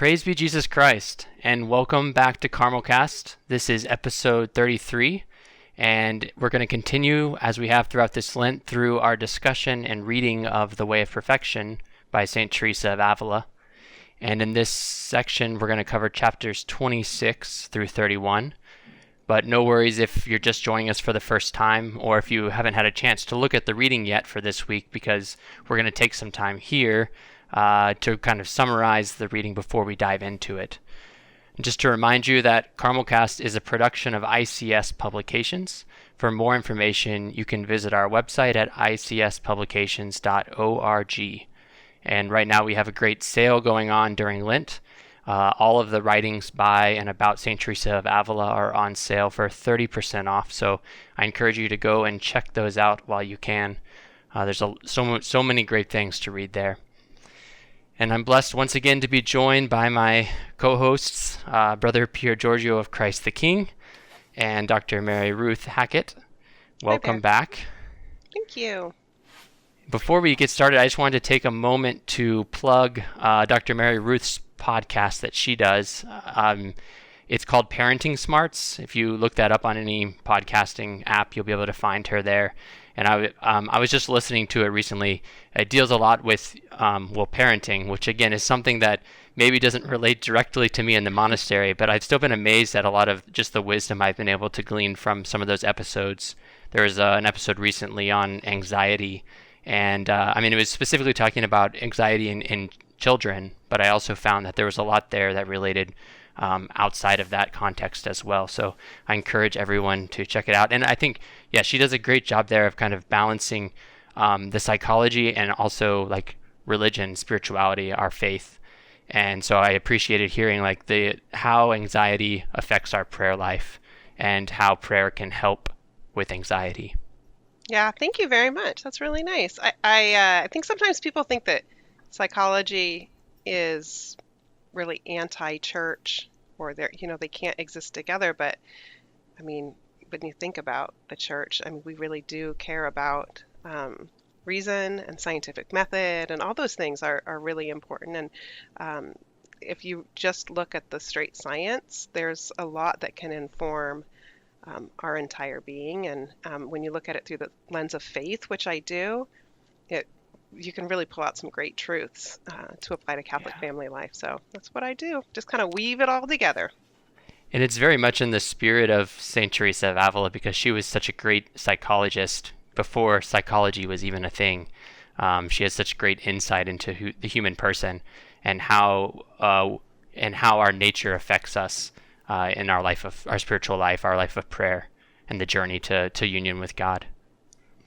Praise be Jesus Christ, and welcome back to CarmelCast. This is episode 33, and we're going to continue, as we have throughout this Lent, through our discussion and reading of The Way of Perfection by St. Teresa of Avila. And in this section, we're going to cover chapters 26 through 31. But no worries if you're just joining us for the first time, or if you haven't had a chance to look at the reading yet for this week, because we're going to take some time here to kind of summarize the reading before we dive into it. And just to remind you that CarmelCast is a production of ICS Publications. For more information, you can visit our website at icspublications.org. And right now we have a great sale going on during Lent. All of the writings by and about St. Teresa of Avila are on sale for 30% off, so I encourage you to go and check those out while you can. There's so many great things to read there. And I'm blessed once again to be joined by my co-hosts, Brother Pier Giorgio of Christ the King and Dr. MaryRuth Hackett. Welcome back. Thank you. Before we get started, I just wanted to take a moment to plug Dr. MaryRuth's podcast that she does. It's called Parenting Smarts. If you look that up on any podcasting app, you'll be able to find her there. And I was just listening to it recently. It deals a lot with parenting, which again is something that maybe doesn't relate directly to me in the monastery, but I've still been amazed at a lot of just the wisdom I've been able to glean from some of those episodes. There was an episode recently on anxiety, and it was specifically talking about anxiety in children, but I also found that there was a lot there that related outside of that context as well. So I encourage everyone to check it out. And I think, she does a great job there of kind of balancing the psychology and also like religion, spirituality, our faith. And so I appreciated hearing like how anxiety affects our prayer life and how prayer can help with anxiety. Yeah, thank you very much. That's really nice. I think sometimes people think that psychology is really anti-church, or they can't exist together. But I mean, when you think about the church, we really do care about reason and scientific method, and all those things are really important. And if you just look at the straight science, there's a lot that can inform our entire being. And when you look at it through the lens of faith, which I do, you can really pull out some great truths to apply to Catholic family life. So that's what I do. Just kind of weave it all together. And it's very much in the spirit of St. Teresa of Avila, because she was such a great psychologist before psychology was even a thing. She has such great insight into the human person and how our nature affects us in our spiritual life, our life of prayer, and the journey to union with God.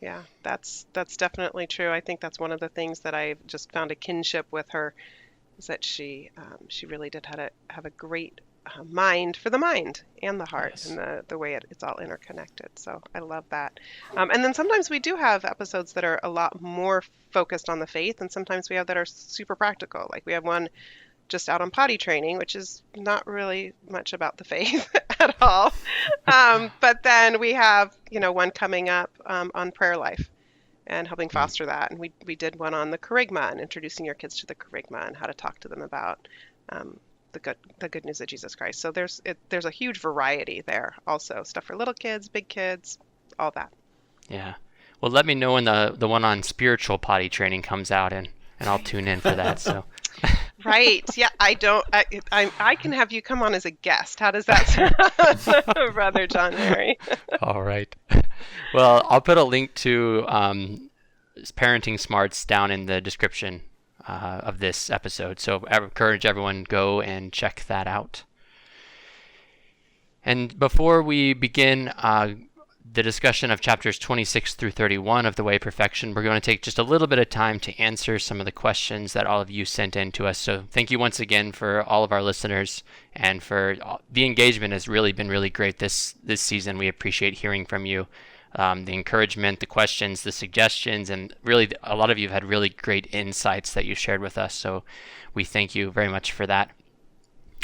Yeah, that's definitely true. I think that's one of the things that I've just found a kinship with her, is that she really did have a great mind for the mind and the heart, yes, and the way it's all interconnected. So I love that. And then sometimes we do have episodes that are a lot more focused on the faith, and sometimes we have that are super practical. Like we have one just out on potty training, which is not really much about the faith at all. But then we have, one coming up on prayer life and helping foster that. And we did one on the kerygma and introducing your kids to the kerygma and how to talk to them about the good news of Jesus Christ. So there's a huge variety there also. Stuff for little kids, big kids, all that. Yeah. Well, let me know when the one on spiritual potty training comes out, and I'll tune in for that. So. Right. Yeah, I can have you come on as a guest. How does that sound, Brother John Mary? All right. Well, I'll put a link to Parenting Smarts down in the description of this episode. So I encourage everyone go and check that out. And before we begin the discussion of chapters 26 through 31 of The Way of Perfection, we're going to take just a little bit of time to answer some of the questions that all of you sent in to us. So thank you once again for all of our listeners, and for the engagement has really been really great this season. We appreciate hearing from you, the encouragement, the questions, the suggestions, and really a lot of you have had really great insights that you shared with us. So we thank you very much for that.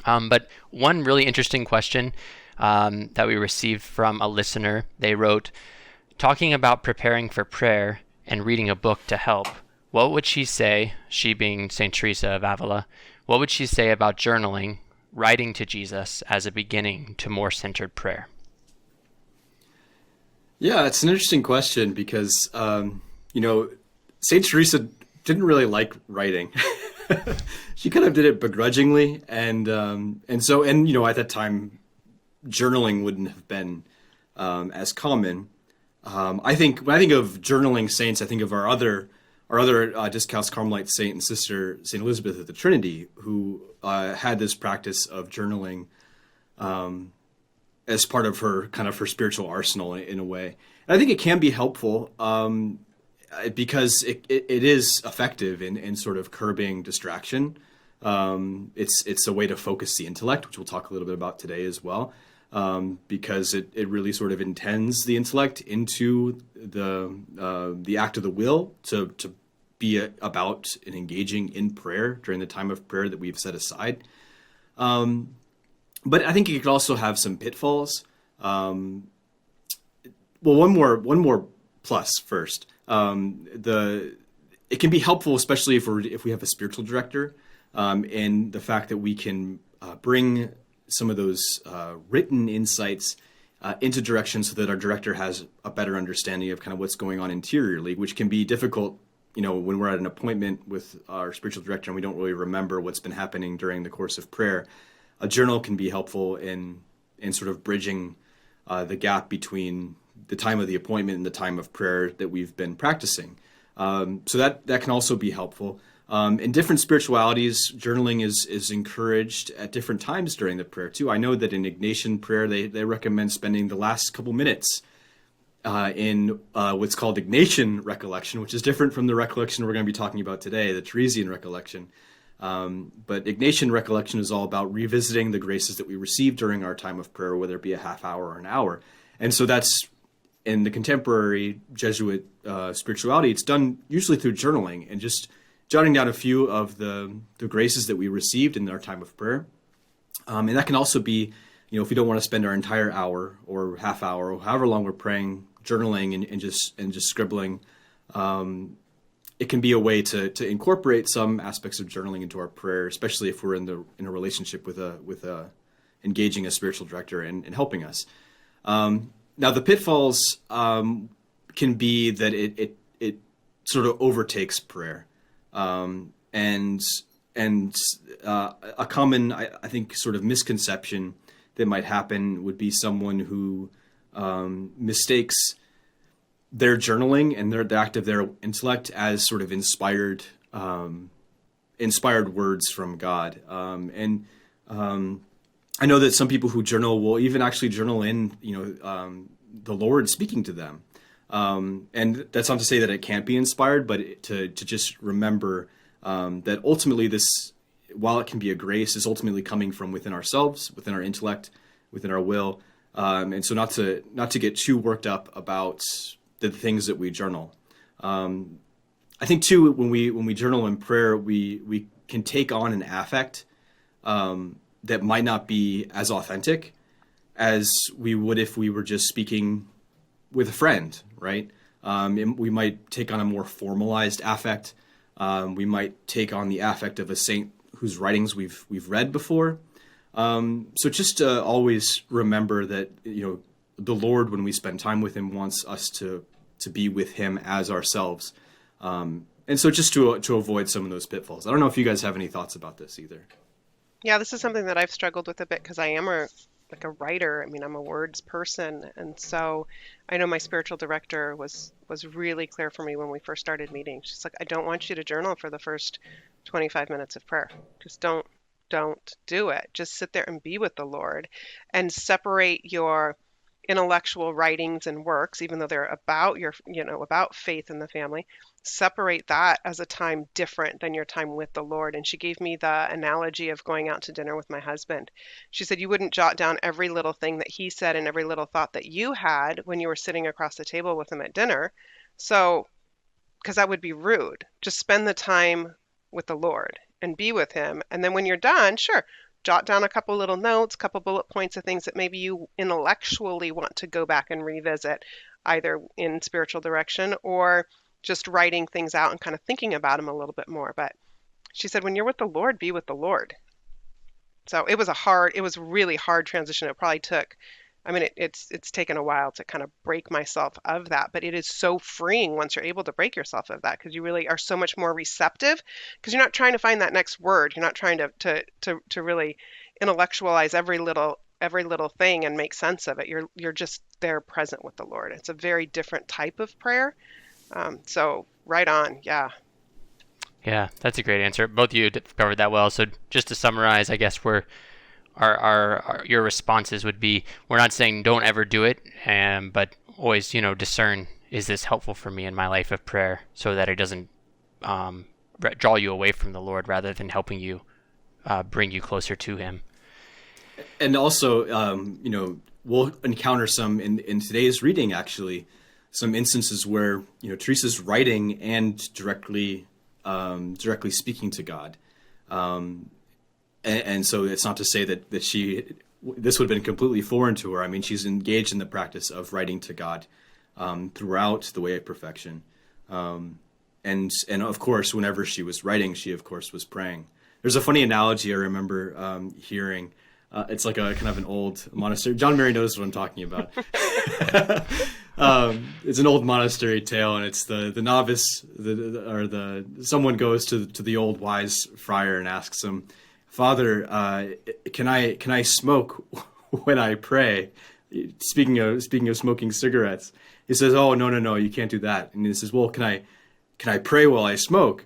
But one really interesting question that we received from a listener. They wrote, talking about preparing for prayer and reading a book to help, what would she say, she being St. Teresa of Avila, What would she say about journaling, writing to Jesus as a beginning to more centered prayer? Yeah, it's an interesting question because, Saint Teresa didn't really like writing. She kind of did it begrudgingly, and at that time, journaling wouldn't have been as common. I think when I think of journaling saints, I think of our other Discalced Carmelite saint and sister, Saint Elizabeth of the Trinity, who had this practice of journaling as part of her spiritual arsenal in a way. And I think it can be helpful because it is effective in sort of curbing distraction. It's a way to focus the intellect, which we'll talk a little bit about today as well, because it really sort of intends the intellect into the act of the will to be about and engaging in prayer during the time of prayer that we've set aside. But I think it could also have some pitfalls. One more plus first. It can be helpful, especially if we have a spiritual director, in the fact that we can bring some of those written insights into direction, so that our director has a better understanding of kind of what's going on interiorly, which can be difficult, when we're at an appointment with our spiritual director and we don't really remember what's been happening during the course of prayer. A journal can be helpful in sort of bridging the gap between the time of the appointment and the time of prayer that we've been practicing. So that can also be helpful. In different spiritualities, journaling is encouraged at different times during the prayer too. I know that in Ignatian prayer, they recommend spending the last couple minutes in what's called Ignatian recollection, which is different from the recollection we're going to be talking about today, the Teresian recollection. But Ignatian recollection is all about revisiting the graces that we received during our time of prayer, whether it be a half hour or an hour. And so that's, in the contemporary Jesuit spirituality, it's done usually through journaling and just jotting down a few of the graces that we received in our time of prayer. And that can also be, if we don't want to spend our entire hour or half hour or however long we're praying, journaling and just scribbling. It can be a way to incorporate some aspects of journaling into our prayer, especially if we're in a relationship with engaging a spiritual director and helping us. Now the pitfalls can be that it sort of overtakes prayer, and a common, I think, sort of misconception that might happen would be someone who mistakes their journaling and the act of their intellect as sort of inspired words from God. I know that some people who journal will even actually journal in, the Lord speaking to them. And that's not to say that it can't be inspired, but to just remember that ultimately this, while it can be a grace, is ultimately coming from within ourselves, within our intellect, within our will. And so not to get too worked up about the things that we journal. I think too, when we journal in prayer, we can take on an affect that might not be as authentic as we would if we were just speaking with a friend, right? We might take on a more formalized affect. We might take on the affect of a saint whose writings we've read before. So just to always remember that, the Lord, when we spend time with him, wants us to be with him as ourselves. And so just to avoid some of those pitfalls. I don't know if you guys have any thoughts about this either. Yeah, this is something that I've struggled with a bit because I am a writer. I mean, I'm a words person, and so I know my spiritual director was really clear for me when we first started meeting. She's like, I don't want you to journal for the first 25 minutes of prayer. Just don't do it. Just sit there and be with the Lord, and separate your intellectual writings and works, even though they're about about faith in the family. Separate that as a time different than your time with the Lord. And she gave me the analogy of going out to dinner with my husband. She said you wouldn't jot down every little thing that he said and every little thought that you had when you were sitting across the table with him at dinner. So, because that would be rude. Just spend the time with the Lord and be with him. And then when you're done, sure, jot down a couple little notes, couple bullet points of things that maybe you intellectually want to go back and revisit, either in spiritual direction or just writing things out and kind of thinking about them a little bit more. But she said, when you're with the Lord, be with the Lord. So it was a really hard transition. It probably took, I mean, it's taken a while to kind of break myself of that, but it is so freeing once you're able to break yourself of that, because you really are so much more receptive, because you're not trying to find that next word. You're not trying to really intellectualize every little thing and make sense of it. You're just there present with the Lord. It's a very different type of prayer. So right on. Yeah. Yeah, that's a great answer. Both of you covered that well. So just to summarize, I guess your responses would be, we're not saying don't ever do it, but always, discern, is this helpful for me in my life of prayer, so that it doesn't draw you away from the Lord rather than helping you bring you closer to Him. And also, we'll encounter some in today's reading, actually, some instances where, Teresa's writing and directly speaking to God. And so it's not to say that this would have been completely foreign to her. I mean, she's engaged in the practice of writing to God throughout the way of perfection. And of course, whenever she was writing, she, of course, was praying. There's a funny analogy I remember hearing. It's like a kind of an old monastery. John Mary knows what I'm talking about. It's an old monastery tale, and it's the novice, someone goes to the old wise friar and asks him, "Father, can I smoke when I pray?" Speaking of smoking cigarettes, he says, "Oh, no, you can't do that." And he says, "Well, can I pray while I smoke?"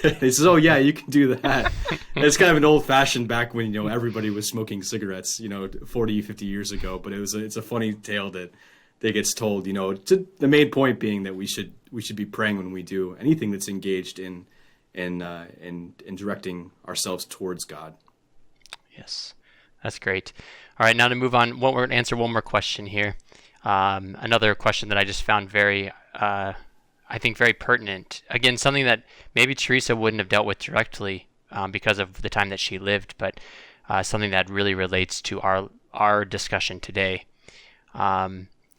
He says, "Oh yeah, you can do that." And it's kind of an old fashioned back when everybody was smoking cigarettes 40, 50 years ago. But it's a funny tale that gets told. To the main point being that we should be praying when we do anything that's engaged in directing ourselves towards God. Yes, that's great. All right, now to move on, we're going to answer one more question here. Another question that I just found very pertinent. Again, something that maybe Teresa wouldn't have dealt with directly because of the time that she lived, but something that really relates to our discussion today.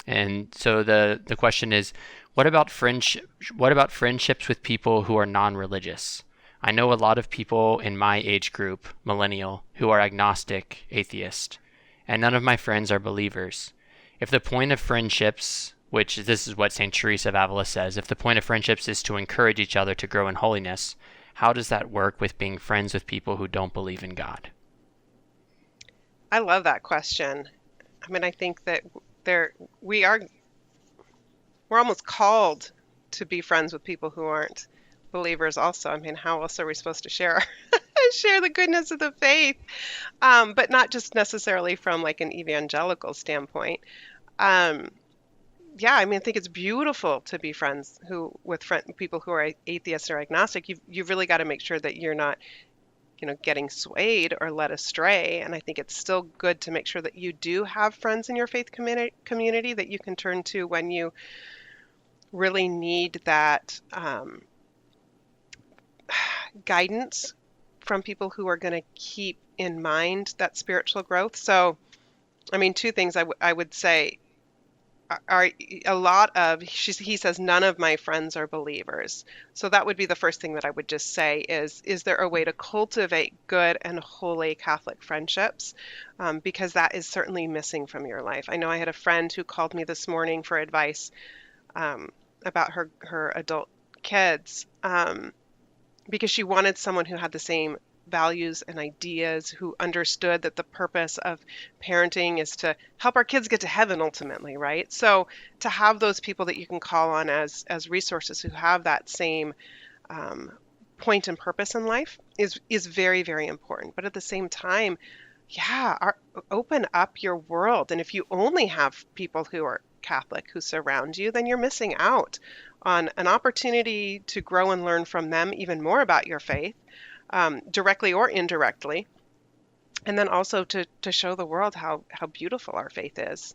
And so the question is, what about friendships with people who are non-religious? I know a lot of people in my age group, millennial, who are agnostic, atheist, and none of my friends are believers. If the point of friendships, which this is what St. Teresa of Avila says, if the point of friendships is to encourage each other to grow in holiness, how does that work with being friends with people who don't believe in God? I love that question. I mean, I think that we're almost called to be friends with people who aren't believers also. I mean, how else are we supposed to share the goodness of the faith? But not just necessarily from like an evangelical standpoint. Yeah, I mean, I think it's beautiful to be friends with people who are atheists or agnostic. You've really got to make sure that you're not, getting swayed or led astray. And I think it's still good to make sure that you do have friends in your faith community that you can turn to when you really need that guidance from people who are going to keep in mind that spiritual growth. So, I mean, two things I would say are a lot of, he says, none of my friends are believers. So that would be the first thing that I would just say is there a way to cultivate good and holy Catholic friendships? Because that is certainly missing from your life. I know I had a friend who called me this morning for advice about her adult kids because she wanted someone who had the same values and ideas, who understood that the purpose of parenting is to help our kids get to heaven ultimately, right? So to have those people that you can call on as resources who have that same point and purpose in life is very, very important. But at the same time, open up your world. And if you only have people who are Catholic who surround you, then you're missing out on an opportunity to grow and learn from them even more about your faith, directly or indirectly, and then also to show the world how beautiful our faith is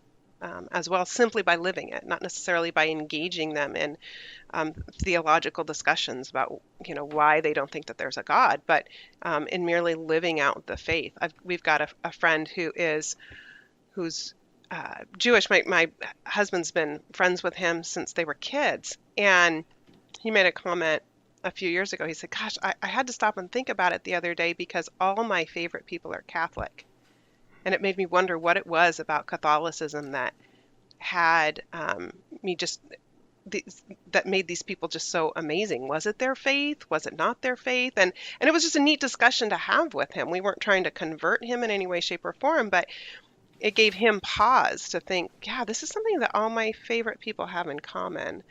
as well, simply by living it, not necessarily by engaging them in theological discussions about why they don't think that there's a God, but in merely living out the faith. We've got a friend who's Jewish. My husband's been friends with him since they were kids, and he made a comment a few years ago. He said, gosh, I had to stop and think about it the other day because all my favorite people are Catholic. And it made me wonder what it was about Catholicism that had me just that made these people just so amazing. Was it their faith? Was it not their faith? And it was just a neat discussion to have with him. We weren't trying to convert him in any way, shape, or form, but it gave him pause to think, yeah, this is something that all my favorite people have in common,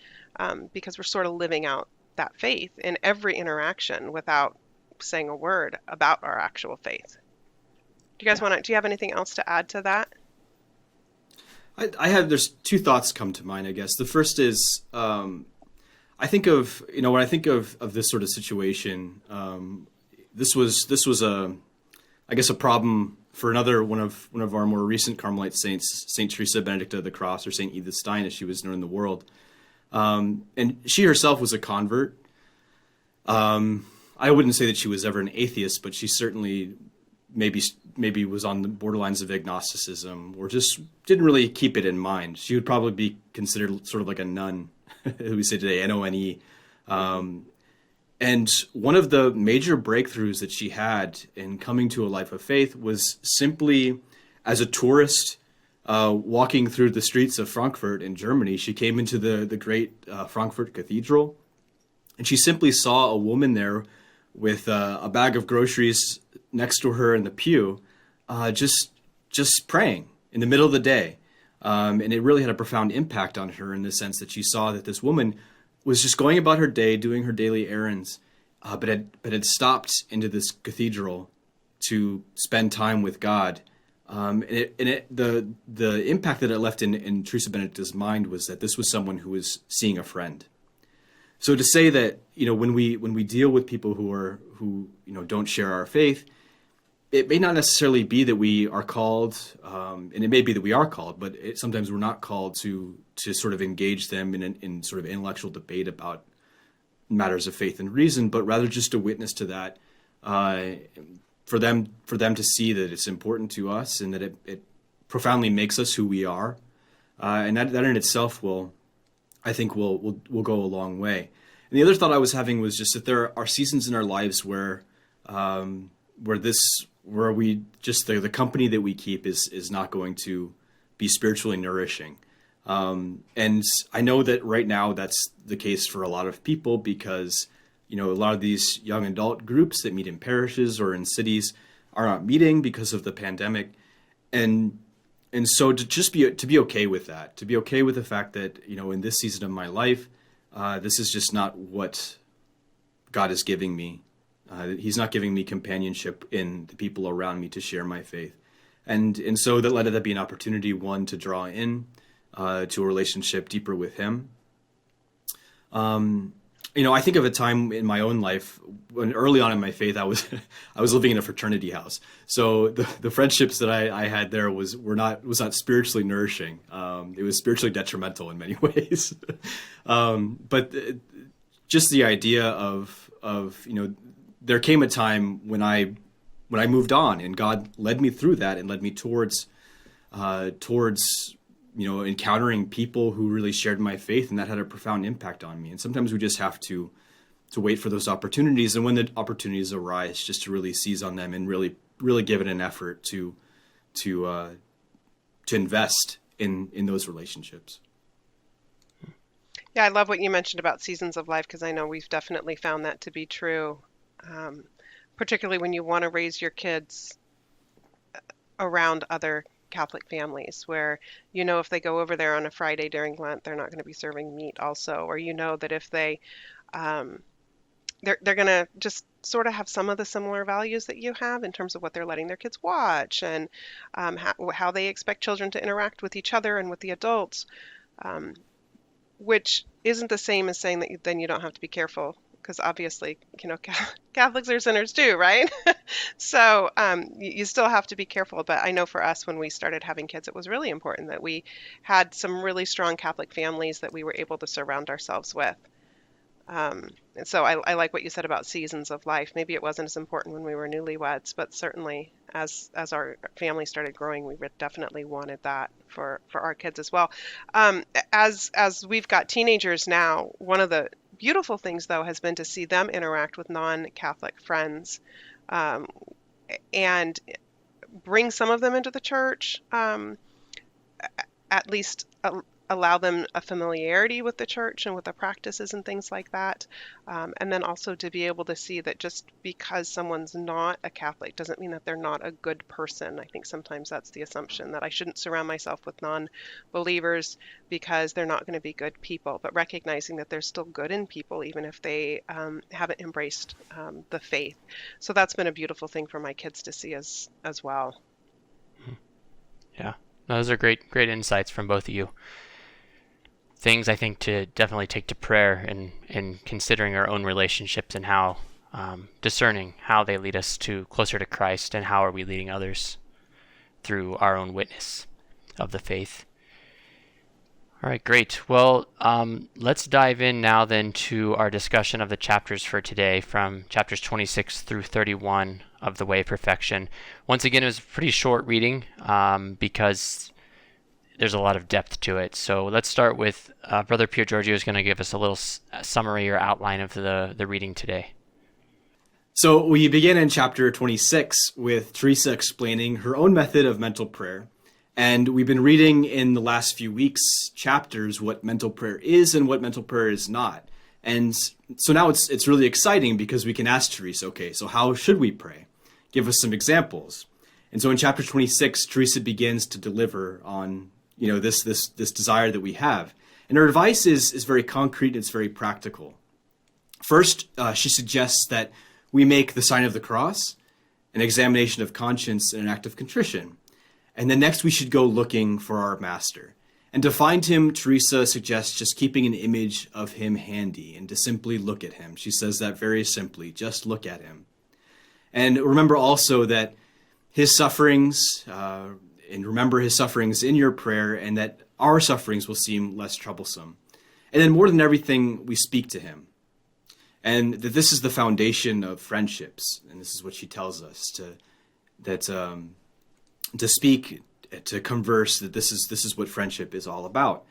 because we're sort of living out that faith in every interaction without saying a word about our actual faith. Do you have anything else to add to that? There's two thoughts come to mind, I guess. The first is, I think of, when I think of this sort of situation, this was I guess a problem for another one of our more recent Carmelite saints, Saint Teresa Benedicta of the Cross, or Saint Edith Stein, as she was known in the world. And she herself was a convert. I wouldn't say that she was ever an atheist, but she certainly maybe was on the borderlines of agnosticism, or just didn't really keep it in mind. She would probably be considered sort of like a nun, we say today, N-O-N-E. And one of the major breakthroughs that she had in coming to a life of faith was simply as a tourist walking through the streets of Frankfurt in Germany. She came into the great Frankfurt Cathedral, and she simply saw a woman there with a bag of groceries next to her in the pew, just praying in the middle of the day. And it really had a profound impact on her in the sense that she saw that this woman was just going about her day, doing her daily errands, but had stopped into this cathedral to spend time with God. The impact that it left in Teresa Benedicta's mind was that this was someone who was seeing a friend. So to say that, when we deal with people who don't share our faith, it may not necessarily be that we are called, and it may be that we are called, but sometimes we're not called to sort of engage them in sort of intellectual debate about matters of faith and reason, but rather just to witness to that, for them to see that it's important to us and that it profoundly makes us who we are, and that in itself will go a long way. And the other thought I was having was just that there are seasons in our lives where we just the company that we keep is not going to be spiritually nourishing. And I know that right now that's the case for a lot of people because, a lot of these young adult groups that meet in parishes or in cities are not meeting because of the pandemic. And so to be okay with that, to be okay with the fact that, in this season of my life, this is just not what God is giving me. He's not giving me companionship in the people around me to share my faith. And so that let that be an opportunity, one, to draw in to a relationship deeper with him. I think of a time in my own life when early on in my faith, I was living in a fraternity house. So the friendships that I had there was not spiritually nourishing. It was spiritually detrimental in many ways. But just the idea of there came a time when I moved on, and God led me through that and led me towards encountering people who really shared my faith, and that had a profound impact on me. And sometimes we just have to wait for those opportunities, and when the opportunities arise, just to really seize on them and really give it an effort to invest in those relationships. Yeah, I love what you mentioned about seasons of life, because I know we've definitely found that to be true, particularly when you want to raise your kids around other Catholic families where, if they go over there on a Friday during Lent, they're not going to be serving meat also, or that if they, they're going to just sort of have some of the similar values that you have in terms of what they're letting their kids watch and how they expect children to interact with each other and with the adults, which isn't the same as saying that then you don't have to be careful, because obviously, Catholics are sinners too, right? So you still have to be careful. But I know for us, when we started having kids, it was really important that we had some really strong Catholic families that we were able to surround ourselves with. And so I like what you said about seasons of life. Maybe it wasn't as important when we were newlyweds, but certainly as our family started growing, we definitely wanted that for our kids as well. As we've got teenagers now, one of the beautiful things, though, has been to see them interact with non-Catholic friends, um, and bring some of them into the church, at least allow them a familiarity with the church and with the practices and things like that. And then also to be able to see that just because someone's not a Catholic doesn't mean that they're not a good person. I think sometimes that's the assumption, that I shouldn't surround myself with non-believers because they're not going to be good people, but recognizing that there's still good in people even if they haven't embraced the faith. So that's been a beautiful thing for my kids to see as well. Yeah, those are great insights from both of you. Things I think to definitely take to prayer and considering our own relationships and how discerning how they lead us to closer to Christ and how are we leading others through our own witness of the faith. All right, great. Well, let's dive in now then to our discussion of the chapters for today, from chapters 26 through 31 of The Way of Perfection. Once again, it was a pretty short reading because there's a lot of depth to it. So let's start with Brother Pier Giorgio is going to give us a little summary or outline of the reading today. So we begin in chapter 26 with Teresa explaining her own method of mental prayer. And we've been reading in the last few weeks chapters what mental prayer is and what mental prayer is not. And so now it's really exciting because we can ask Teresa, okay, so how should we pray? Give us some examples. And so in chapter 26, Teresa begins to deliver on this desire that we have. And her advice is very concrete and it's very practical. First, she suggests that we make the sign of the cross, an examination of conscience, and an act of contrition. And then next we should go looking for our master. And to find him, Teresa suggests just keeping an image of him handy and to simply look at him. She says that very simply, just look at him. And remember also that his sufferings, and remember his sufferings in your prayer, and that our sufferings will seem less troublesome. And then more than everything, we speak to him. And that this is the foundation of friendships. And this is what she tells us, to speak, to converse, that this is what friendship is all about.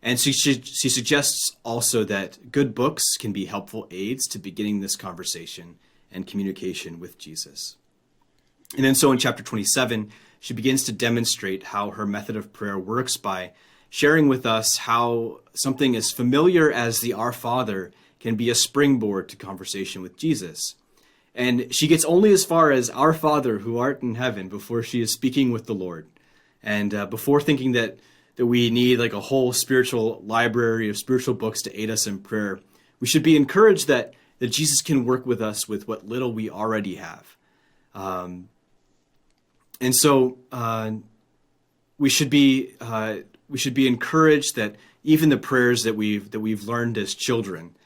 And she suggests also that good books can be helpful aids to beginning this conversation and communication with Jesus. And then so in chapter 27, she begins to demonstrate how her method of prayer works by sharing with us how something as familiar as the Our Father can be a springboard to conversation with Jesus. And she gets only as far as Our Father who art in heaven before she is speaking with the Lord. And before thinking that we need like a whole spiritual library of spiritual books to aid us in prayer, we should be encouraged that Jesus can work with us with what little we already have. And so we should be encouraged that even the prayers that we've learned as children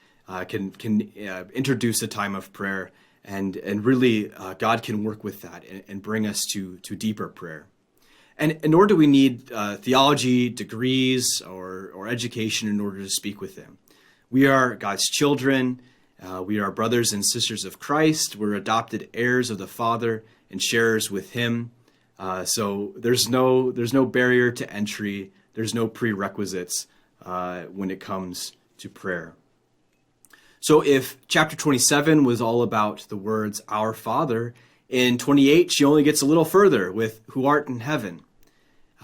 can introduce a time of prayer, and really God can work with that and bring us to deeper prayer. And nor do we need theology degrees or education in order to speak with him. We are God's children. We are brothers and sisters of Christ. We're adopted heirs of the Father and sharers with him. So there's no barrier to entry. There's no prerequisites when it comes to prayer. So if chapter 27 was all about the words Our Father, in 28 she only gets a little further with Who art in heaven.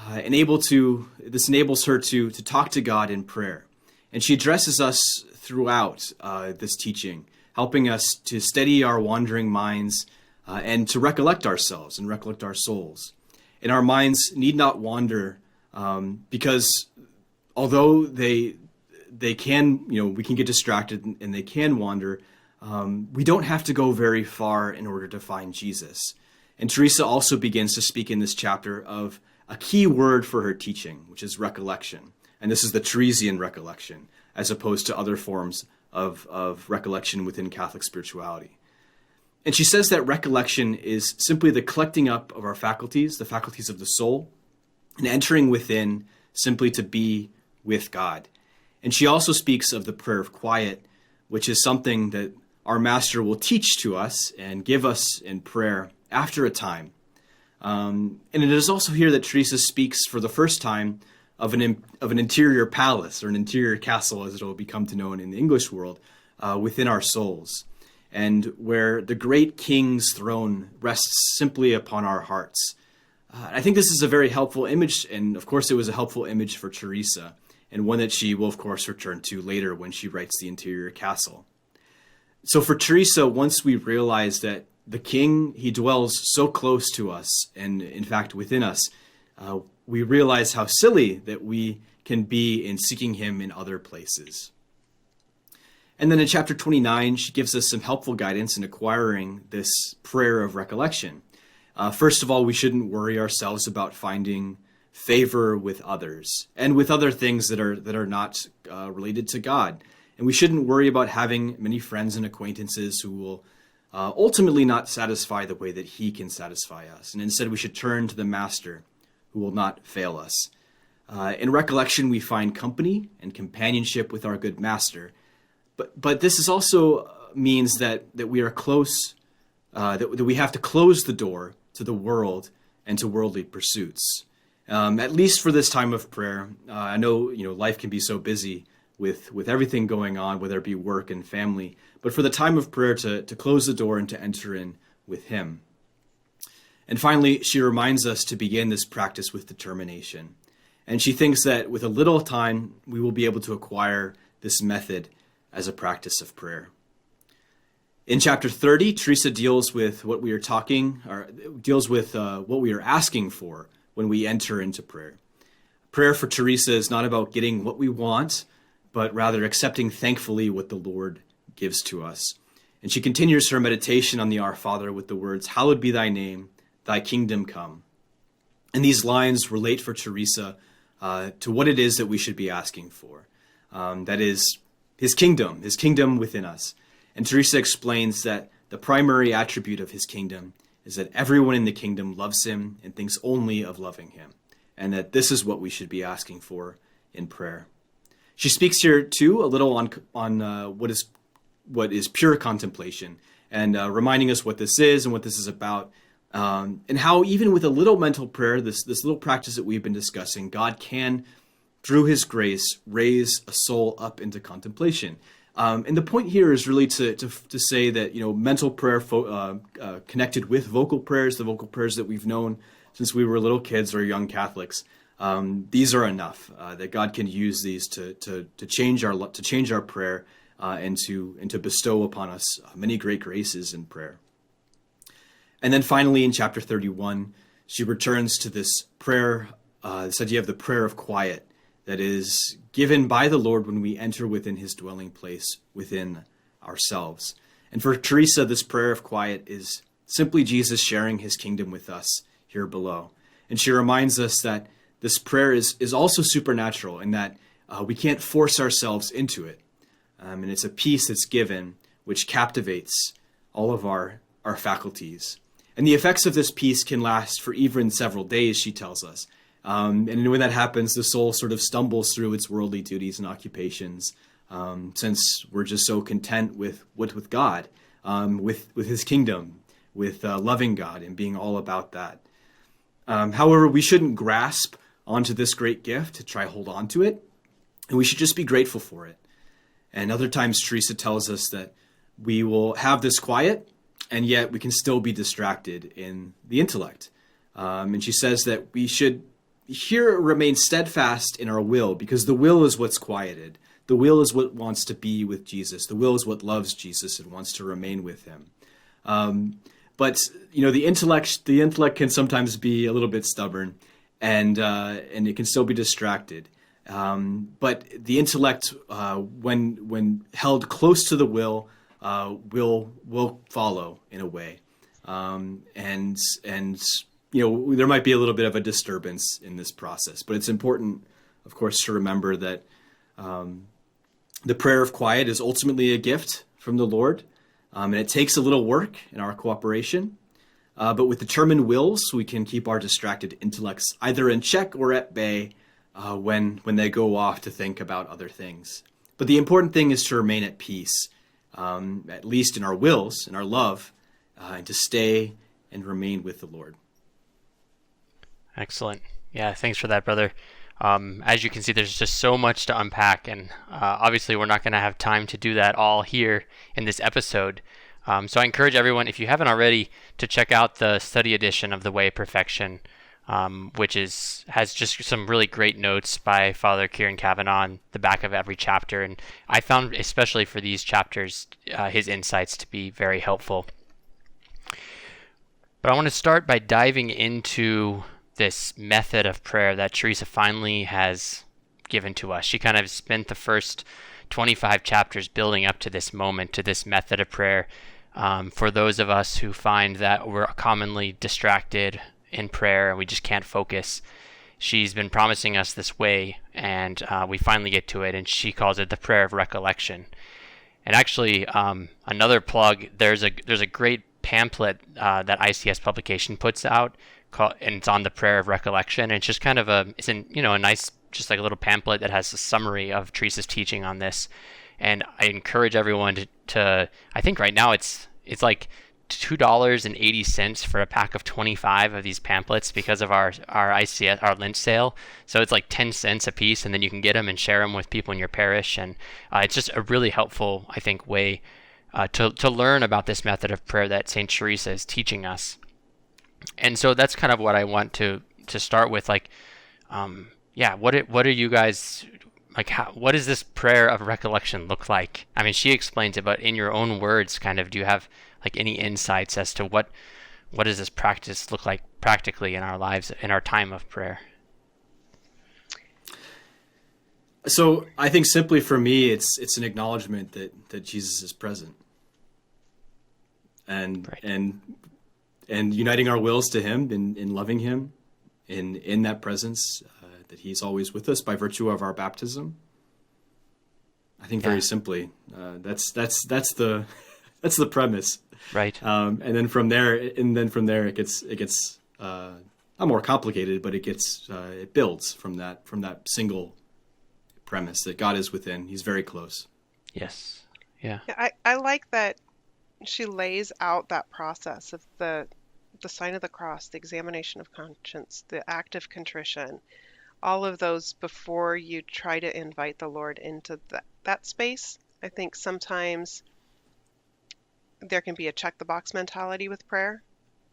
This enables her to talk to God in prayer. And she addresses us throughout this teaching, helping us to steady our wandering minds and to recollect ourselves and recollect our souls. And our minds need not wander because although they can, we can get distracted and they can wander, we don't have to go very far in order to find Jesus. And Teresa also begins to speak in this chapter of a key word for her teaching, which is recollection. And this is the Teresian recollection, as opposed to other forms of recollection within Catholic spirituality. And she says that recollection is simply the collecting up of our faculties, the faculties of the soul, and entering within simply to be with God. And she also speaks of the prayer of quiet, which is something that our Master will teach to us and give us in prayer after a time. And it is also here that Teresa speaks for the first time of an interior palace, or an interior castle as it will become to known in the English world, within our souls, and where the great King's throne rests simply upon our hearts. I think this is a very helpful image, and of course it was a helpful image for Teresa, and one that she will of course return to later when she writes the Interior Castle. So for Teresa, once we realize that the King, he dwells so close to us, and in fact within us, we realize how silly that we can be in seeking him in other places. And then in chapter 29, she gives us some helpful guidance in acquiring this prayer of recollection. First of all, we shouldn't worry ourselves about finding favor with others and with other things that are not related to God. And we shouldn't worry about having many friends and acquaintances who will ultimately not satisfy the way that he can satisfy us. And instead, we should turn to the Master who will not fail us. In recollection, we find company and companionship with our good Master. But this is also means that we are close, that we have to close the door to the world and to worldly pursuits. At least for this time of prayer. I know, life can be so busy with everything going on, whether it be work and family, but for the time of prayer to close the door and to enter in with him. And finally, she reminds us to begin this practice with determination. And she thinks that with a little time, we will be able to acquire this method as a practice of prayer. In chapter 30, Teresa deals with what we are asking for when we enter into prayer. Prayer for Teresa is not about getting what we want, but rather accepting thankfully what the Lord gives to us. And she continues her meditation on the Our Father with the words, "Hallowed be thy name, thy kingdom come." And these lines relate for Teresa to what it is that we should be asking for. That is his kingdom within us. And Teresa explains that the primary attribute of his kingdom is that everyone in the kingdom loves him and thinks only of loving him, and that this is what we should be asking for in prayer. She speaks here too a little on what is pure contemplation, and reminding us what this is and what this is about, and how even with a little mental prayer, this little practice that we've been discussing, God can, through his grace, raise a soul up into contemplation. And the point here is really to say that, mental prayer connected with vocal prayers, the vocal prayers that we've known since we were little kids or young Catholics, these are enough. That God can use these to change our prayer and to bestow upon us many great graces in prayer. And then finally, in chapter 31, she returns to this prayer, this idea of the prayer of quiet, that is given by the Lord when we enter within his dwelling place within ourselves. And for Teresa, this prayer of quiet is simply Jesus sharing his kingdom with us here below. And she reminds us that this prayer is also supernatural in that we can't force ourselves into it. And it's a peace that's given which captivates all of our faculties. And the effects of this peace can last for even several days, she tells us. And when that happens, the soul sort of stumbles through its worldly duties and occupations, since we're just so content with God, with his kingdom, with loving God and being all about that. However, we shouldn't grasp onto this great gift to try hold on to it, and we should just be grateful for it. And other times, Teresa tells us that we will have this quiet, and yet we can still be distracted in the intellect. And she says that we should here remain steadfast in our will, because the will is what's quieted. The will is what wants to be with Jesus. The will is what loves Jesus and wants to remain with him. But the intellect can sometimes be a little bit stubborn, and it can still be distracted. But the intellect, when held close to the will follow in a way, and there might be a little bit of a disturbance in this process, but it's important, of course, to remember that the prayer of quiet is ultimately a gift from the Lord, and it takes a little work in our cooperation, but with determined wills, we can keep our distracted intellects either in check or at bay when they go off to think about other things. But the important thing is to remain at peace, at least in our wills, in our love, and to stay and remain with the Lord. Excellent. Yeah, thanks for that, brother. As you can see, there's just so much to unpack, and obviously we're not going to have time to do that all here in this episode. So I encourage everyone, if you haven't already, to check out the study edition of The Way of Perfection, which has just some really great notes by Father Kieran Kavanagh on the back of every chapter. And I found, especially for these chapters, his insights to be very helpful. But I want to start by diving into this method of prayer that Teresa finally has given to us. She kind of spent the first 25 chapters building up to this moment, to this method of prayer. For those of us who find that we're commonly distracted in prayer and we just can't focus, she's been promising us this way, and we finally get to it, and she calls it the prayer of recollection. And actually, another plug, there's a great pamphlet that ICS publication puts out, and it's on the prayer of recollection. And it's just kind of a nice, just like a little pamphlet that has a summary of Teresa's teaching on this. And I encourage everyone to I think right now it's like $2.80 for a pack of 25 of these pamphlets because of our ICS, our Lent sale. So it's like 10 cents a piece, and then you can get them and share them with people in your parish. And it's just a really helpful, I think, way to learn about this method of prayer that St. Teresa is teaching us. And so that's kind of what I want to start with. Like, what are you guys, like, what does this prayer of recollection look like? I mean, she explains it, but in your own words, kind of, do you have like any insights as to what does this practice look like practically in our lives, in our time of prayer? So I think simply for me, it's an acknowledgement that Jesus is present, and right. and uniting our wills to Him in loving Him, in that presence, that He's always with us by virtue of our baptism. I think very simply, that's the premise, right? And then from there, it gets not more complicated, but it builds from that single premise that God is within. He's very close. Yes. Yeah. I like that she lays out that process of the sign of the cross, the examination of conscience, the act of contrition, all of those before you try to invite the Lord into that space. I think sometimes there can be a check the box mentality with prayer,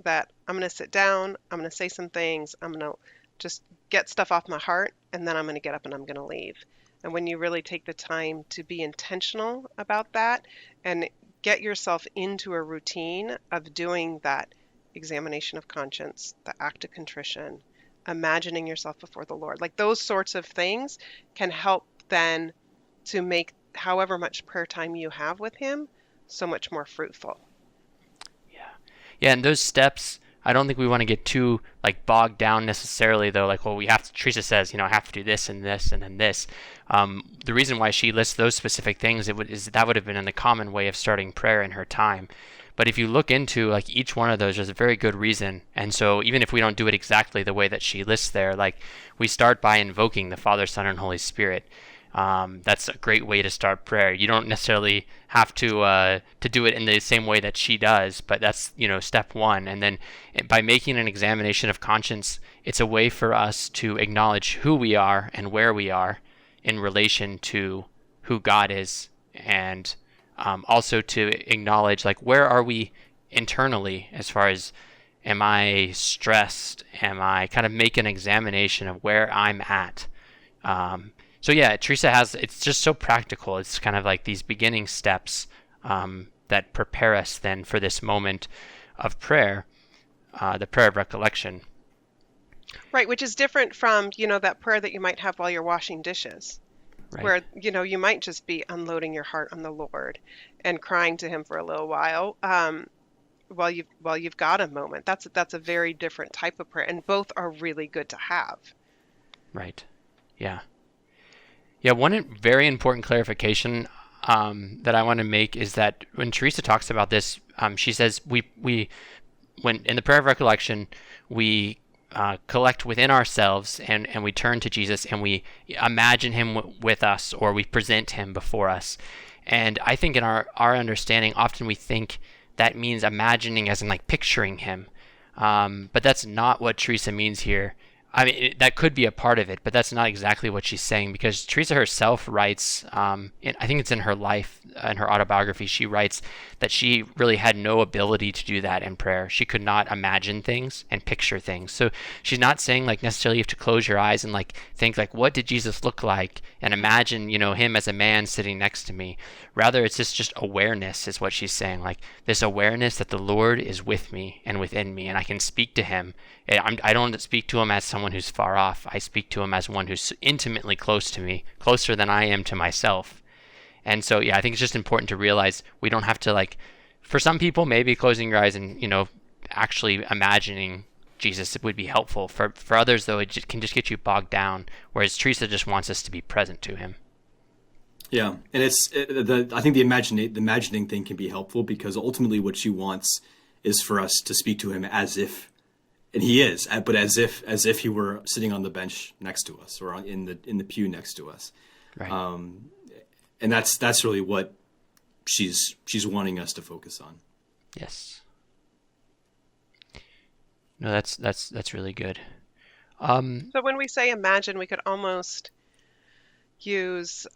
that I'm going to sit down, I'm going to say some things, I'm going to just get stuff off my heart, and then I'm going to get up and I'm going to leave. And when you really take the time to be intentional about that and get yourself into a routine of doing that examination of conscience, the act of contrition, imagining yourself before the Lord, like those sorts of things can help then to make however much prayer time you have with Him so much more fruitful. Yeah, and those steps, I don't think we want to get too like bogged down necessarily, though. Like, well, we have to, Teresa says, I have to do this and this and then this. The reason why she lists those specific things is that would have been in the common way of starting prayer in her time. But if you look into like each one of those, there's a very good reason. And so even if we don't do it exactly the way that she lists there, like we start by invoking the Father, Son, and Holy Spirit. That's a great way to start prayer. You don't necessarily have to do it in the same way that she does, but that's step one. And then by making an examination of conscience, it's a way for us to acknowledge who we are and where we are in relation to who God is, and also to acknowledge like where are we internally, as far as am I stressed? Am I kind of make an examination of where I'm at? So yeah, Teresa it's just so practical. It's kind of like these beginning steps that prepare us then for this moment of prayer, the prayer of recollection. Right, which is different from, that prayer that you might have while you're washing dishes, Right. where, you might just be unloading your heart on the Lord and crying to Him for a little while, while you've got a moment. That's a very different type of prayer, and both are really good to have. Right. Yeah. Yeah, one very important clarification that I want to make is that when Teresa talks about this, she says when in the prayer of recollection, we collect within ourselves and we turn to Jesus and we imagine Him with us, or we present Him before us. And I think in our understanding, often we think that means imagining as in like picturing Him. But that's not what Teresa means here. I mean, that could be a part of it, but that's not exactly what she's saying, because Teresa herself writes, I think it's in her life, in her autobiography, she writes that she really had no ability to do that in prayer. She could not imagine things and picture things. So she's not saying like necessarily you have to close your eyes and like think like, what did Jesus look like? And imagine, him as a man sitting next to me. Rather, it's just awareness is what she's saying. Like this awareness that the Lord is with me and within me, and I can speak to him. I don't speak to him as someone who's far off. I speak to him as one who's intimately close to me, closer than I am to myself. And so, I think it's just important to realize we don't have to, like, for some people, maybe closing your eyes and, actually imagining Jesus would be helpful. For others, though, it can just get you bogged down, whereas Teresa just wants us to be present to him. Yeah, and I think the imagining thing can be helpful, because ultimately what she wants is for us to speak to him as if, and he is, but as if he were sitting on the bench next to us, or in the pew next to us. Right. And that's really what she's wanting us to focus on. Yes. No, that's really good. So when we say imagine, we could almost use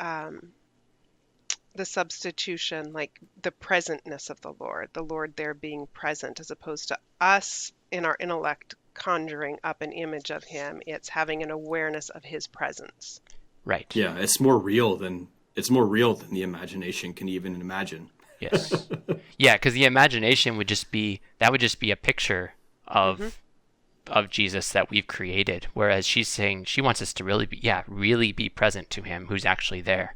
the substitution, like the presentness of the Lord there being present, as opposed to us in our intellect conjuring up an image of him. It's having an awareness of his presence. Right. Yeah, it's more real than the imagination can even imagine. Yes. Yeah, because the imagination would just be a picture of Jesus that we've created, whereas she's saying she wants us to really be present to him who's actually there.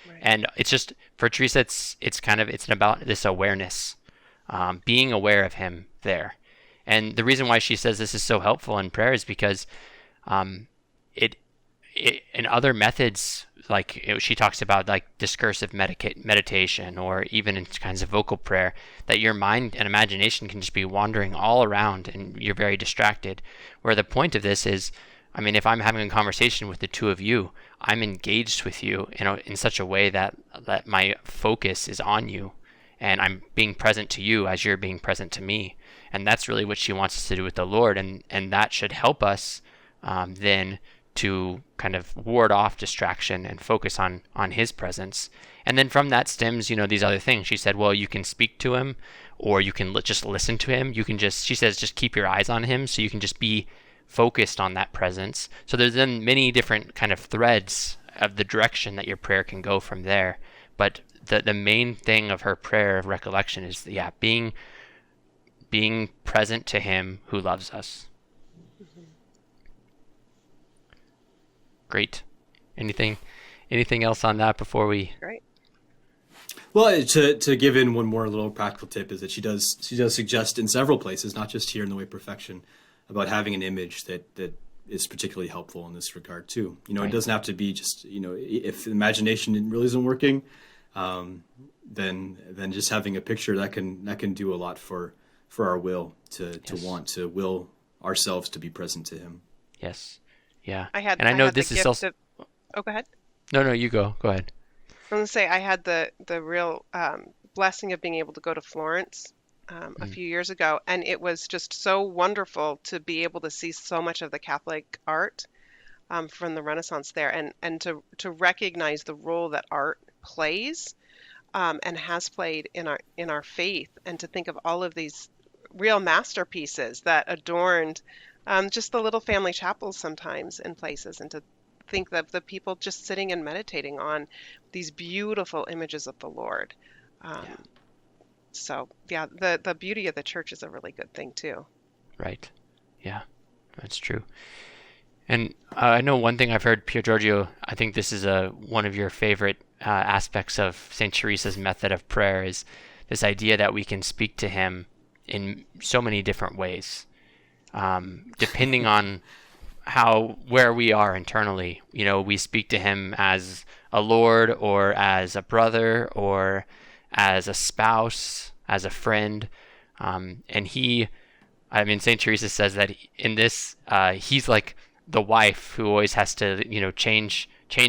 Right. And it's just, for Teresa, it's about this awareness, being aware of him there. And the reason why she says this is so helpful in prayer is because it in other methods, like she talks about like discursive meditation, or even in kinds of vocal prayer, that your mind and imagination can just be wandering all around and you're very distracted. Where the point of this is, I mean, if I'm having a conversation with the two of you, I'm engaged with you in such a way that my focus is on you, and I'm being present to you as you're being present to me. And that's really what she wants us to do with the Lord, and that should help us then to kind of ward off distraction and focus on his presence. And then from that stems, these other things. She said, well, you can speak to him, or you can just listen to him. She says, just keep your eyes on him, so you can just be focused on that presence. So there's then many different kind of threads of the direction that your prayer can go from there. But the main thing of her prayer of recollection is, being present to him who loves us. Mm-hmm. Great. Anything else on that before we? Great. Well, to give in one more little practical tip is that she does suggest in several places, not just here in the Way of Perfection, about having an image that is particularly helpful in this regard too. Right. It doesn't have to be just if imagination really isn't working, then just having a picture that can do a lot for our will to want to will ourselves to be present to him. Yes. Yeah. I know this is also. Oh, go ahead. No, you go. Go ahead. I was going to say, I had the real blessing of being able to go to Florence a few years ago, and it was just so wonderful to be able to see so much of the Catholic art from the Renaissance there, and to recognize the role that art plays and has played in our faith, and to think of all of these real masterpieces that adorned just the little family chapels sometimes in places, and to think of the people just sitting and meditating on these beautiful images of the Lord. So the beauty of the church is a really good thing too. Right. Yeah, that's true. And I know one thing I've heard, Pier Giorgio, I think this is one of your favorite aspects of St. Teresa's method of prayer, is this idea that we can speak to him in so many different ways. Depending on where we are internally, we speak to him as a Lord, or as a brother, or as a spouse, as a friend. And St. Teresa says that in this, he's like the wife who always has to, change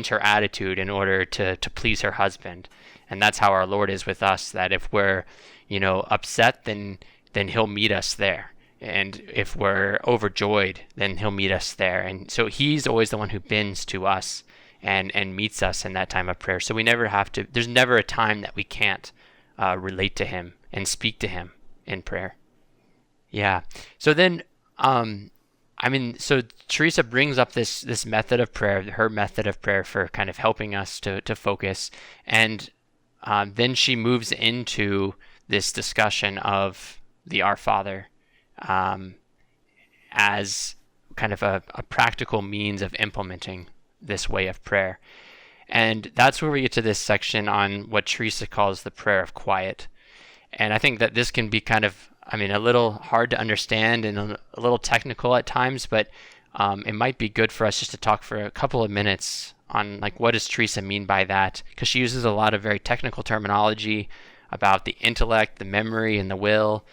her attitude in order to please her husband. And that's how our Lord is with us, that if we're, upset, then he'll meet us there. And if we're overjoyed, then he'll meet us there. And so he's always the one who bends to us and meets us in that time of prayer. So we never have to, there's never a time that we can't relate to him and speak to him in prayer. Yeah. So then, so Teresa brings up this method of prayer, her method of prayer for kind of helping us to focus. And then she moves into this discussion of the Our Father as kind of a practical means of implementing this way of prayer. And that's where we get to this section on what Teresa calls the prayer of quiet. And I think that this can be kind of, a little hard to understand and a little technical at times, but it might be good for us just to talk for a couple of minutes on like what does Teresa mean by that, because she uses a lot of very technical terminology about the intellect, the memory, and the will.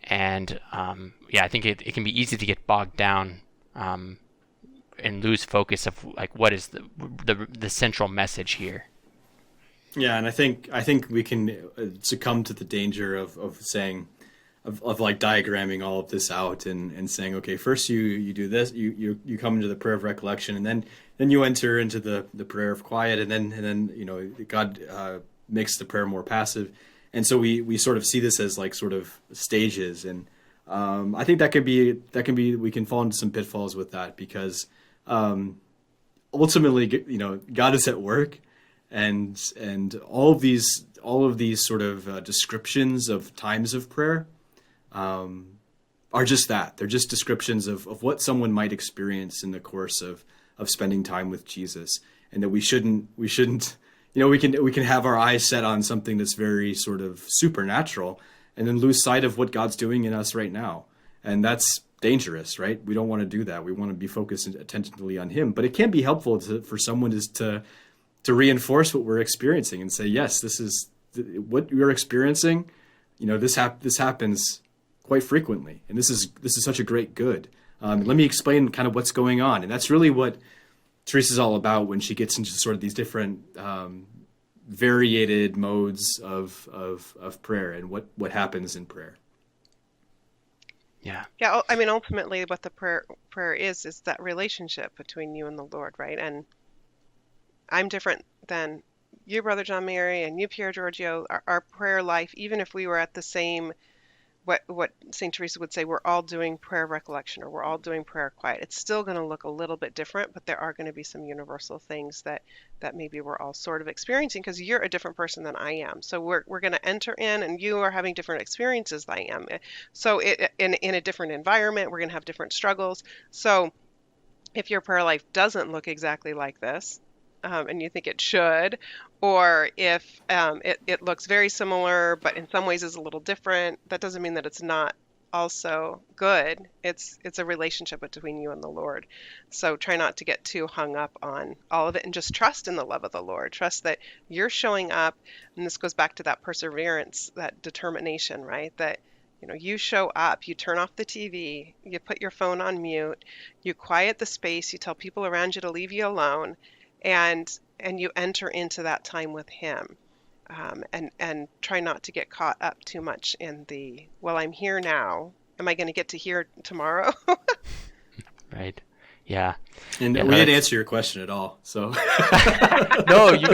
And I think it can be easy to get bogged down and lose focus of like what is the central message here. Yeah, and I think we can succumb to the danger of saying of like diagramming all of this out and saying, okay, first you do this, you come into the prayer of recollection, and then you enter into the prayer of quiet, and then God makes the prayer more passive. And so we sort of see this as like sort of stages, and I think that can be we can fall into some pitfalls with that, because ultimately God is at work, and all of these sort of descriptions of times of prayer are just that. They're just descriptions of what someone might experience in the course of spending time with Jesus, and that we shouldn't we can have our eyes set on something that's very sort of supernatural and then lose sight of what God's doing in us right now. And that's dangerous, right? We don't want to do that. We want to be focused attentively on him. But it can be helpful for someone to reinforce what we're experiencing and say, yes, this is what you're experiencing. This happens quite frequently, and this is such a great good. Let me explain kind of what's going on. And that's really what Teresa's all about when she gets into sort of these different variated modes of prayer and what happens in prayer. Yeah. Yeah. Ultimately, what the prayer is that relationship between you and the Lord, right? And I'm different than you, Brother John Mary, and you, Pierre Giorgio. Our prayer life, even if we were at the same, what St. Teresa would say, we're all doing prayer recollection, or we're all doing prayer quiet. It's still going to look a little bit different, but there are going to be some universal things that maybe we're all sort of experiencing, because you're a different person than I am. So we're going to enter in, and you are having different experiences than I am. So in a different environment, we're going to have different struggles. So if your prayer life doesn't look exactly like this, and you think it should, or if it looks very similar but in some ways is a little different, that doesn't mean that it's not also good. It's a relationship between you and the Lord. So try not to get too hung up on all of it, and just trust in the love of the Lord. Trust that you're showing up, and this goes back to that perseverance, that determination, right? That you show up, you turn off the TV, you put your phone on mute, you quiet the space, you tell people around you to leave you alone, and you enter into that time with him, and try not to get caught up too much in the, well, I'm here now, am I going to get to hear tomorrow? Right. Yeah. And we didn't answer your question at all. So no, you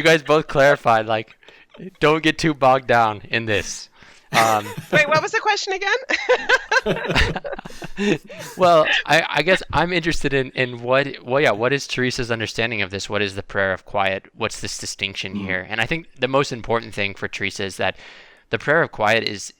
guys both clarified, like, don't get too bogged down in this. Wait, what was the question again? Well, I guess I'm interested in what is Teresa's understanding of this? What is the prayer of quiet? What's this distinction here? And I think the most important thing for Teresa is that the prayer of quiet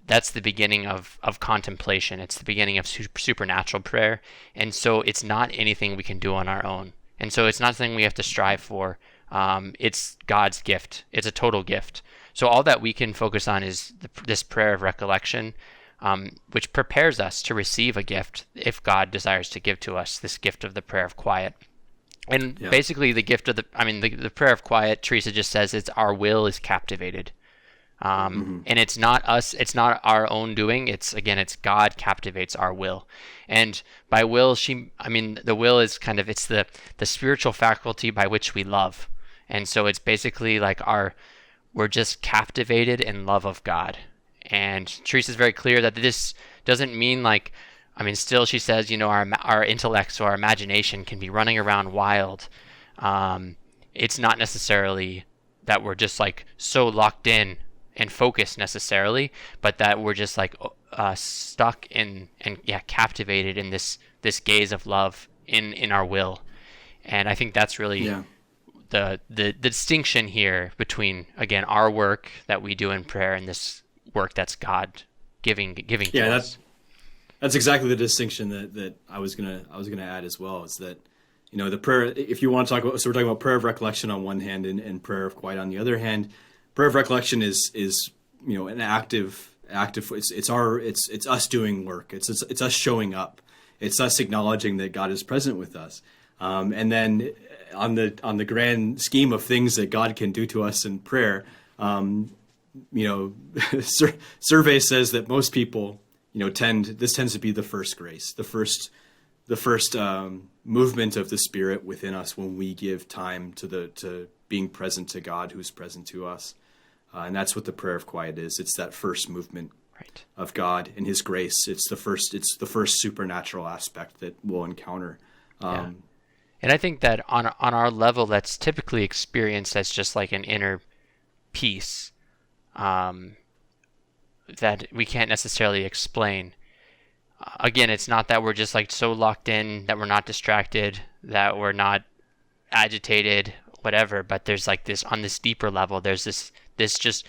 that's the beginning of contemplation. It's the beginning of supernatural prayer. And so it's not anything we can do on our own. And so it's not something we have to strive for. It's God's gift. It's a total gift. So all that we can focus on is this prayer of recollection, which prepares us to receive a gift if God desires to give to us this gift of the prayer of quiet. And basically the gift of the prayer of quiet, Teresa just says it's our will is captivated. And it's not us, it's not our own doing. It's God captivates our will. And by will, the will is kind of, it's the spiritual faculty by which we love. And so it's basically like we're just captivated in love of God. And Teresa's very clear that this doesn't mean like, I mean, still she says, our intellects or our imagination can be running around wild. It's not necessarily that we're just like so locked in and focused necessarily, but that we're just like stuck in and captivated in this gaze of love in our will. And I think that's really the distinction here between, again, our work that we do in prayer and this work that's God giving to us. That's exactly the distinction that I was gonna add as well. Is that the prayer, if you want to talk about, so we're talking about prayer of recollection on one hand and prayer of quiet on the other hand. Prayer of recollection is an active. It's us doing work. It's us showing up. It's us acknowledging that God is present with us. And then on the grand scheme of things that God can do to us in prayer, survey says that most people, this tends to be the first grace, the first movement of the Spirit within us when we give time to being present to God, who's present to us, and that's what the prayer of quiet is. It's that first movement of God and His grace. It's the first supernatural aspect that we'll encounter. And I think that on our level, that's typically experienced as just like an inner peace that we can't necessarily explain. Again, it's not that we're just like so locked in that we're not distracted, that we're not agitated, whatever, but there's like this, on this deeper level, there's this just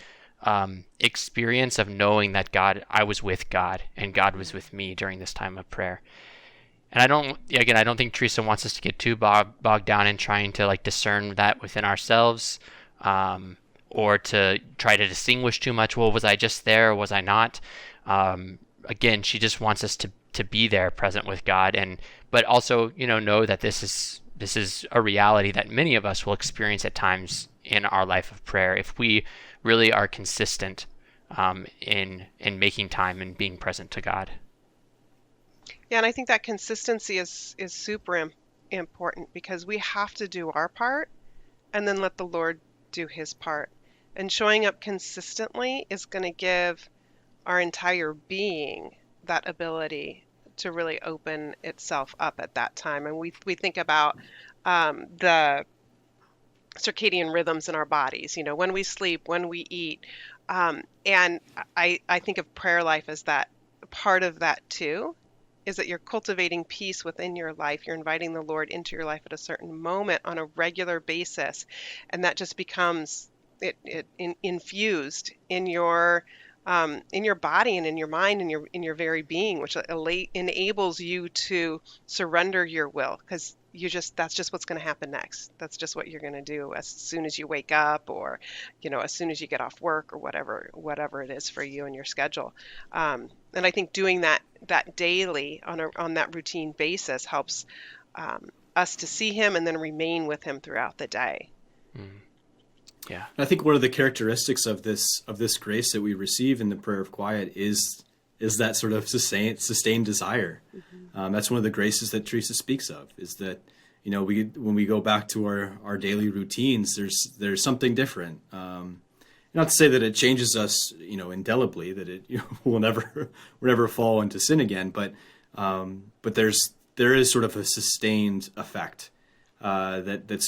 experience of knowing that I was with God and God was with me during this time of prayer. And I don't think Teresa wants us to get too bogged down in trying to like discern that within ourselves, or to try to distinguish too much. Well, was I just there or was I not? Again, she just wants us to be there, present with God, but also know that this is a reality that many of us will experience at times in our life of prayer if we really are consistent in making time and being present to God. Yeah, and I think that consistency is super important, because we have to do our part and then let the Lord do His part. And showing up consistently is going to give our entire being that ability to really open itself up at that time. And we think about the circadian rhythms in our bodies, when we sleep, when we eat. And I think of prayer life as that part of that too, is that you're cultivating peace within your life. You're inviting the Lord into your life at a certain moment on a regular basis. And that just becomes infused in your body and in your mind and in your very being, which enables you to surrender your will, because that's just what's going to happen next. That's just what you're going to do as soon as you wake up, or as soon as you get off work, or whatever it is for you and your schedule. And I think doing that daily on that routine basis helps us to see Him and then remain with Him throughout the day. Mm. Yeah. I think one of the characteristics of this grace that we receive in the prayer of quiet is that sort of sustained desire. Mm-hmm. That's one of the graces that Teresa speaks of, is that when we go back to our daily routines, there's something different. Not to say that it changes us, indelibly, that it we'll never fall into sin again, but there is sort of a sustained effect. That can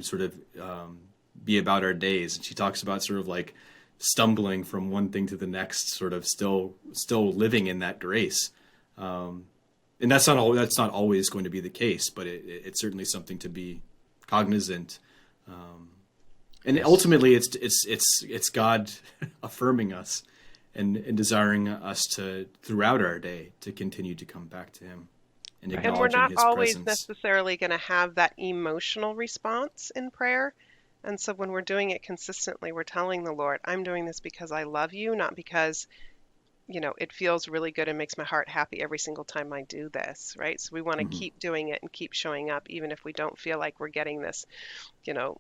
sort of be about our days. And she talks about sort of like stumbling from one thing to the next, sort of still living in that grace. And that's not always going to be the case, but it's certainly something to be cognizant. And yes. Ultimately it's God affirming us and desiring us to, throughout our day, to continue to come back to Him. And we're not always presence. Necessarily going to have that emotional response in prayer. And so when we're doing it consistently, we're telling the Lord, I'm doing this because I love you, not because, it feels really good and makes my heart happy every single time I do this, right? So we want to keep doing it and keep showing up, even if we don't feel like we're getting this,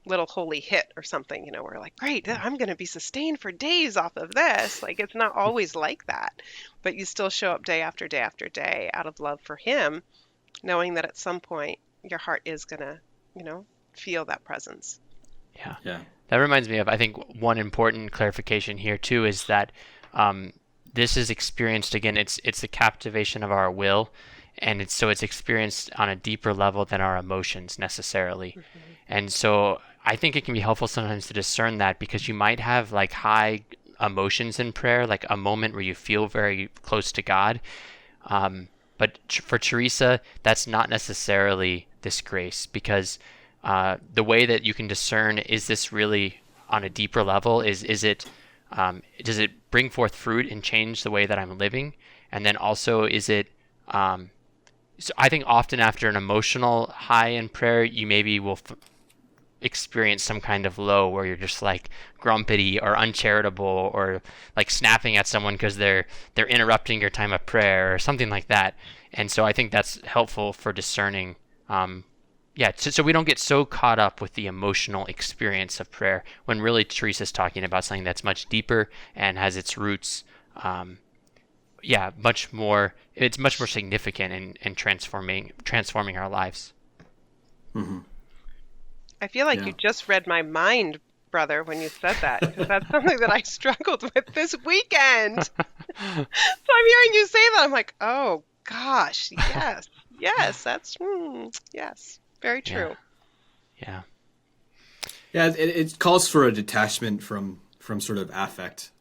little holy hit or something. We're like, great, I'm going to be sustained for days off of this. Like, it's not always like that, but you still show up day after day after day out of love for Him, knowing that at some point your heart is going to, feel that presence. Yeah. Yeah. That reminds me of, I think, one important clarification here too is that this is experienced, again, it's the captivation of our will, and it's experienced on a deeper level than our emotions necessarily. Mm-hmm. And so I think it can be helpful sometimes to discern that, because you might have like high emotions in prayer, like a moment where you feel very close to God. But for Teresa, that's not necessarily this grace, because the way that you can discern, is this really on a deeper level? Is it does it bring forth fruit and change the way that I'm living? And then also, is it so I think often after an emotional high in prayer, you maybe will experience some kind of low where you're just like grumpy or uncharitable, or like snapping at someone because they're interrupting your time of prayer or something like that. And so I think that's helpful for discerning. So we don't get so caught up with the emotional experience of prayer, when really Teresa's talking about something that's much deeper and has its roots much more significant in transforming our lives. Mm-hmm. I feel like you just read my mind, brother, when you said that, because that's something that I struggled with this weekend. So I'm hearing you say that, I'm like, oh gosh, yes, that's yes, very true. Yeah. It calls for a detachment from sort of affect,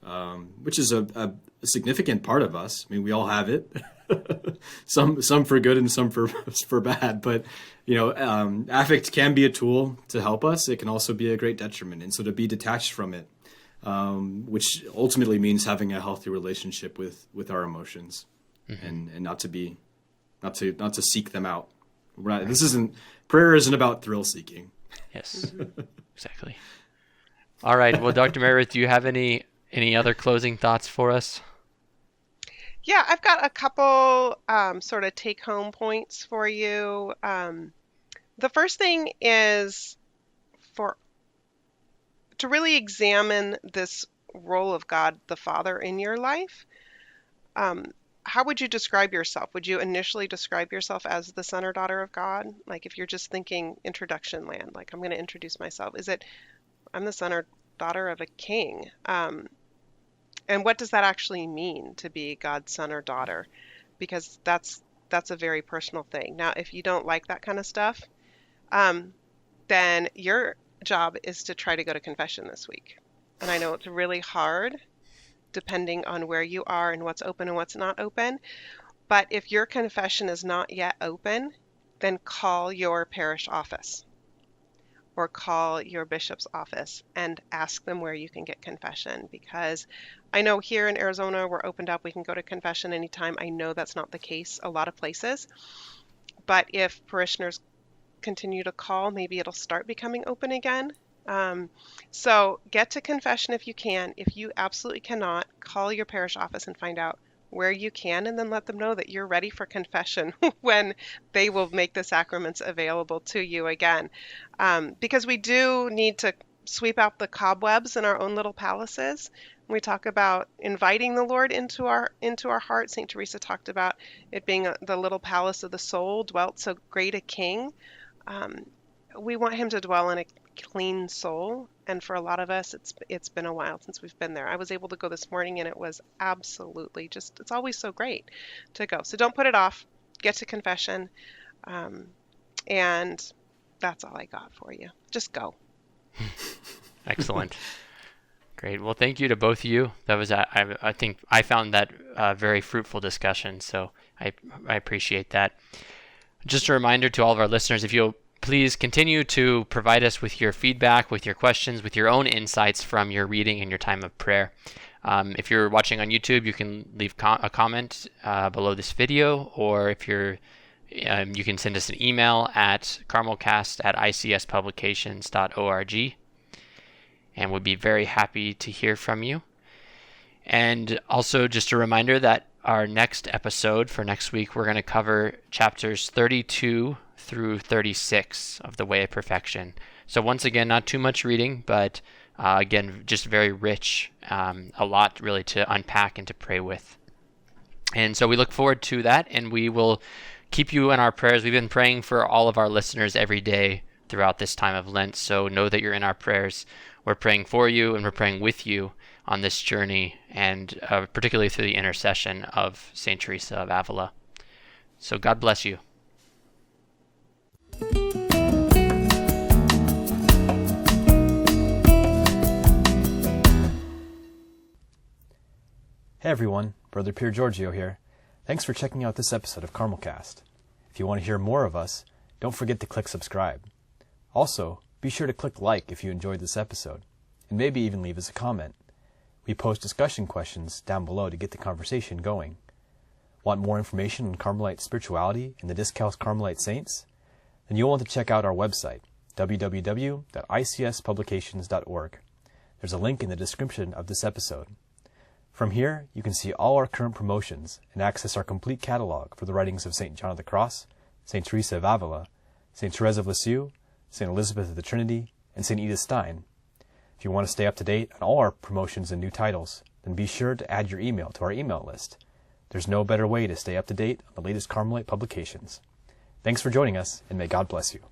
which is a significant part of us. I mean, we all have it. some for good and some for bad, but affect can be a tool to help us. It can also be a great detriment, and so to be detached from it, which ultimately means having a healthy relationship with our emotions, and not to seek them out. Right. Prayer isn't about thrill seeking. Yes, exactly. All right. Well, Dr. MaryRuth, do you have any other closing thoughts for us? Yeah, I've got a couple sort of take-home points for you. The first thing is to really examine this role of God the Father in your life. How would you describe yourself? Would you initially describe yourself as the son or daughter of God? Like if you're just thinking introduction land, like I'm going to introduce myself. Is it, I'm the son or daughter of a king? And what does that actually mean to be God's son or daughter? Because that's a very personal thing. Now, if you don't like that kind of stuff, then your job is to try to go to confession this week. And I know it's really hard, depending on where you are and what's open and what's not open. But if your confession is not yet open, then call your parish office or call your bishop's office and ask them where you can get confession. Because I know here in Arizona, we're opened up. We can go to confession anytime. I know that's not the case a lot of places. But if parishioners continue to call, maybe it'll start becoming open again. So get to confession if you can. If you absolutely cannot, call your parish office and find out where you can, and then let them know that you're ready for confession when they will make the sacraments available to you again. Because we do need to sweep out the cobwebs in our own little palaces. We talk about inviting the Lord into our heart. St. Teresa talked about it being the little palace of the soul, dwelt so great a king. We want him to dwell in a clean soul, and for a lot of us it's been a while since we've been there. I was able to go this morning, and it was absolutely just, it's always so great to go. So don't put it off. Get to confession, and that's all I got for you. Just go. Excellent. Great. Well, thank you to both of you. That was I think I found that a very fruitful discussion, so I appreciate that. Just a reminder to all of our listeners, if you'll please continue to provide us with your feedback, with your questions, with your own insights from your reading and your time of prayer. If you're watching on YouTube, you can leave a comment below this video, or if you're you can send us an email at CarmelCast@icspublications.org, and we'd be very happy to hear from you. And also just a reminder that our next episode for next week, we're going to cover chapters 32 through 36 of The Way of Perfection. So once again, not too much reading, but again, just very rich, a lot really to unpack and to pray with. And so we look forward to that, and we will keep you in our prayers. We've been praying for all of our listeners every day throughout this time of Lent. So know that you're in our prayers. We're praying for you and we're praying with you on this journey, and particularly through the intercession of St. Teresa of Avila. So God bless you. Hey everyone, Brother Pier Giorgio here. Thanks for checking out this episode of CarmelCast. If you want to hear more of us, don't forget to click subscribe. Also, be sure to click like if you enjoyed this episode, and maybe even leave us a comment. We post discussion questions down below to get the conversation going. Want more information on Carmelite spirituality and the Discalced Carmelite Saints? Then you'll want to check out our website, www.icspublications.org. There's a link in the description of this episode. From here, you can see all our current promotions and access our complete catalog for the writings of St. John of the Cross, St. Teresa of Avila, St. Teresa of Lisieux, St. Elizabeth of the Trinity, and St. Edith Stein. If you want to stay up to date on all our promotions and new titles, then be sure to add your email to our email list. There's no better way to stay up to date on the latest Carmelite publications. Thanks for joining us, and may God bless you.